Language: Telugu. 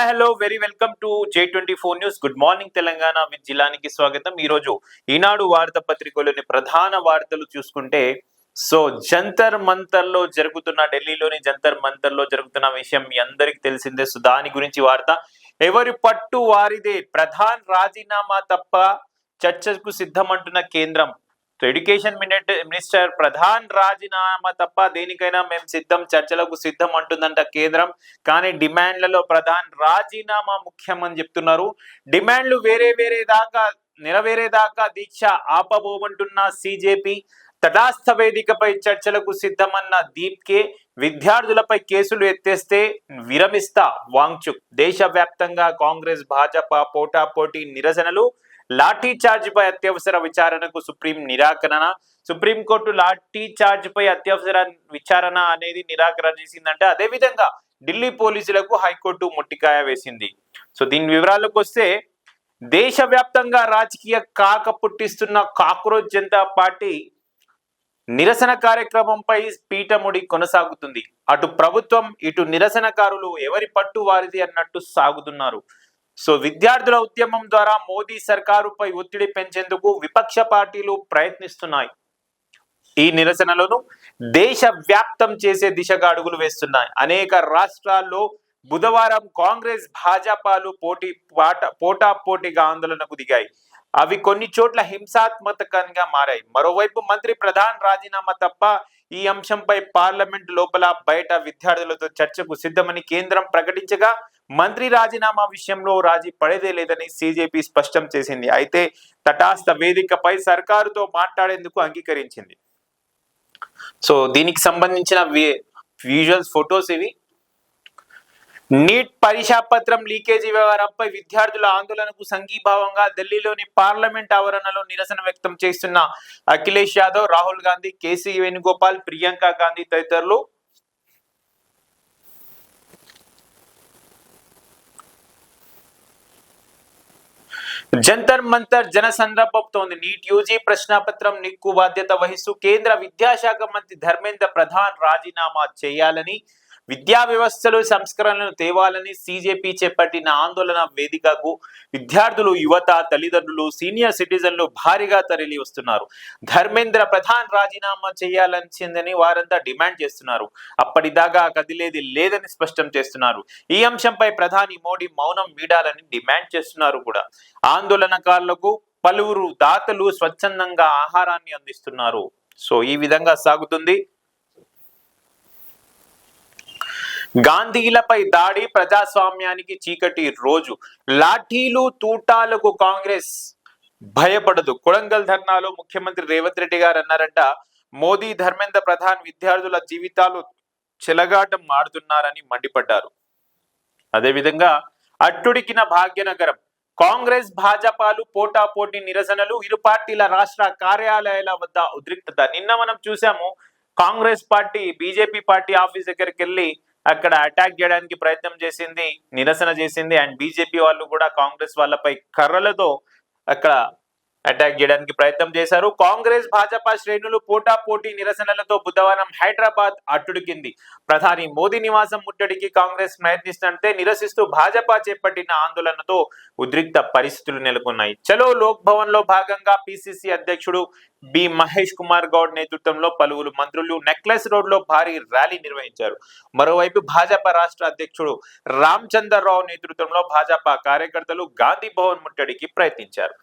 Hi hello very welcome to J24 news. Good morning Telangana with జిలానికి స్వాగతం. ఈ రోజు ఈనాడు వార్తాపత్రికలోని ప్రధాన వార్తలు చూసుకుంటే జంతర్ మంతర్ లో జరుగుతున్న ఢిల్లీలోని జంతర్ మంతర్ లో జరుగుతున్న విషయం మీ అందరికి తెలిసిందే. సో దాని గురించి వార్త. ఎవరి పట్టు వారిదే, ప్రధాన్ రాజీనామా తప్ప చర్చకు సిద్ధమంటున్న కేంద్రం. ఎడ్యుకేషన్ మినిస్టర్ ప్రధాన్ రాజీనామా తప్ప దేనికైనా మేము సిద్ధం, చర్చలకు సిద్ధం అంటుందంట కేంద్రం. కానీ డిమాండ్లలో ప్రధాన్ రాజీనామా ముఖ్యం అని చెప్తున్నారు. డిమాండ్లు వేరే దాకా నెరవేరేదాకా దీక్ష ఆపబోమంటున్న సిజేపీ. తటాస్థ వేదికపై చర్చలకు సిద్ధమన్న దీప్కే. విద్యార్థులపై కేసులు ఎత్తేస్తే విరమిస్తా వాంగ్చుక్. దేశవ్యాప్తంగా కాంగ్రెస్ భాజపా పోటాపోటీ నిరసనలు. లాఠీ చార్జ్ పై అత్యవసర విచారణకు సుప్రీం నిరాకరణ. సుప్రీంకోర్టు లాఠీ చార్జ్ పై అత్యవసర విచారణ అనేది నిరాకరణ చేసిందంటే, అదే విధంగా ఢిల్లీ పోలీసులకు హైకోర్టు మొట్టికాయ వేసింది. సో దీని వివరాలకు వస్తే, దేశవ్యాప్తంగా రాజకీయ కాక పుట్టిస్తున్న కాక్రోచ్ జనతా పార్టీ నిరసన కార్యక్రమంపై పీఠముడి కొనసాగుతుంది. అటు ప్రభుత్వం ఇటు నిరసనకారులు ఎవరి పట్టు వారిది అన్నట్టు సాగుతున్నారు. సో విద్యార్థుల ఉద్యమం ద్వారా మోదీ సర్కారుపై ఒత్తిడి పెంచేందుకు విపక్ష పార్టీలు ప్రయత్నిస్తున్నాయి. ఈ నిరసనలను దేశవ్యాప్తం చేసే దిశగా అడుగులు వేస్తున్నాయి. అనేక రాష్ట్రాల్లో బుధవారం కాంగ్రెస్ భాజపాలు పోటాపోటీగా ఆందోళనకు దిగాయి. అవి కొన్ని చోట్ల హింసాత్మకంగా మారాయి. మరోవైపు మంత్రి ప్రధాన్ రాజీనామా తప్ప ఈ అంశంపై పార్లమెంట్ లోపల బయట విద్యార్థులతో చర్చకు సిద్ధమని కేంద్రం ప్రకటించగా, మంత్రి రాజీనామా విషయంలో రాజీ పడేదే లేదని సిజేపీ స్పష్టం చేసింది. అయితే తటాస్థ వేదికపై సర్కారుతో మాట్లాడేందుకు అంగీకరించింది. సో దీనికి సంబంధించిన విజువల్స్, ఫొటోస్ ఇవి. నీట్ పరీక్షాపత్రం లీకేజీ వ్యవహారంపై విద్యార్థుల ఆందోళనకు సంఘీభావంగా ఢిల్లీలోని పార్లమెంట్ ఆవరణలో నిరసన వ్యక్తం చేస్తున్న అఖిలేష్ యాదవ్, రాహుల్ గాంధీ, కేసీ వేణుగోపాల్, ప్రియాంక గాంధీ తదితరులు జంతర్ మంతర్ జనసంద్రపవుతోంది. నీట్ యూజీ ప్రశ్నాపత్రం లీక్కు బాధ్యత వహిస్తూ కేంద్ర విద్యాశాఖ మంత్రి ధర్మేంద్ర ప్రధాన్ రాజీనామా చేయాలని, విద్యా వ్యవస్థలో సంస్కరణలను తేవాలని సిజేపీ చేపట్టిన ఆందోళన వేదికకు విద్యార్థులు, యువత, తల్లిదండ్రులు, సీనియర్ సిటిజన్లు భారీగా తరలి వస్తున్నారు. ధర్మేంద్ర ప్రధాన్ రాజీనామా చేయాల్సిందని వారంతా డిమాండ్ చేస్తున్నారు. అప్పటిదాకా కదిలేది లేదని స్పష్టం చేస్తున్నారు. ఈ అంశంపై ప్రధాని మోడీ మౌనం వీడాలని డిమాండ్ చేస్తున్నారు కూడా. ఆందోళనకారులకు పలువురు దాతలు స్వచ్ఛందంగా ఆహారాన్ని అందిస్తున్నారు. సో ఈ విధంగా సాగుతుంది. గాంధీలపై దాడి, ప్రజాస్వామ్యానికి చీకటి రోజు. లాఠీలు తూటాలకు కాంగ్రెస్ భయపడదు. కొడంగల్ ధర్నాలో ముఖ్యమంత్రి రేవంత్ రెడ్డి గారు అన్నారంట, మోదీ, ధర్మేంద్ర ప్రధాన్ విద్యార్థుల జీవితాలు చెలగాటం ఆడుతున్నారని మండిపడ్డారు. అదేవిధంగా అట్టుడికిన భాగ్యనగరం. కాంగ్రెస్ భాజపాలు పోటాపోటీ నిరసనలు. ఇరు పార్టీల రాష్ట్ర కార్యాలయాల వద్ద ఉద్రిక్తత. నిన్న మనం చూసాము, Congress party BJP party office దగ్గరికి వెళ్ళి అక్కడ అటాక్ చేయడానికి ప్రయత్నం చేసింది, నిరసన చేసింది. అండ్ బీజేపీ వాళ్ళు కూడా కాంగ్రెస్ వాళ్ళపై కర్రలతో అక్కడ అటాక్ చేయడానికి ప్రయత్నం చేశారు. కాంగ్రెస్ భాజపా శ్రేణులు పోటాపోటీ నిరసనలతో బుధవారం హైదరాబాద్ అట్టుడికింది. ప్రధాని మోదీ నివాసం ముట్టడికి కాంగ్రెస్ ప్రయత్నిస్తుంటే నిరసిస్తూ భాజపా చేపట్టిన ఆందోళనతో ఉద్రిక్త పరిస్థితులు నెలకొన్నాయి. చలో లోక్ భవన్ లో భాగంగా పిసిసి అధ్యక్షుడు బి మహేష్ కుమార్ గౌడ్ నేతృత్వంలో పలువురు మంత్రులు నెక్లెస్ రోడ్ లో భారీ ర్యాలీ నిర్వహించారు. మరోవైపు భాజపా రాష్ట్ర అధ్యక్షుడు రామచందర్ రావు నేతృత్వంలో భాజపా కార్యకర్తలు గాంధీ భవన్ ముట్టడికి ప్రయత్నించారు.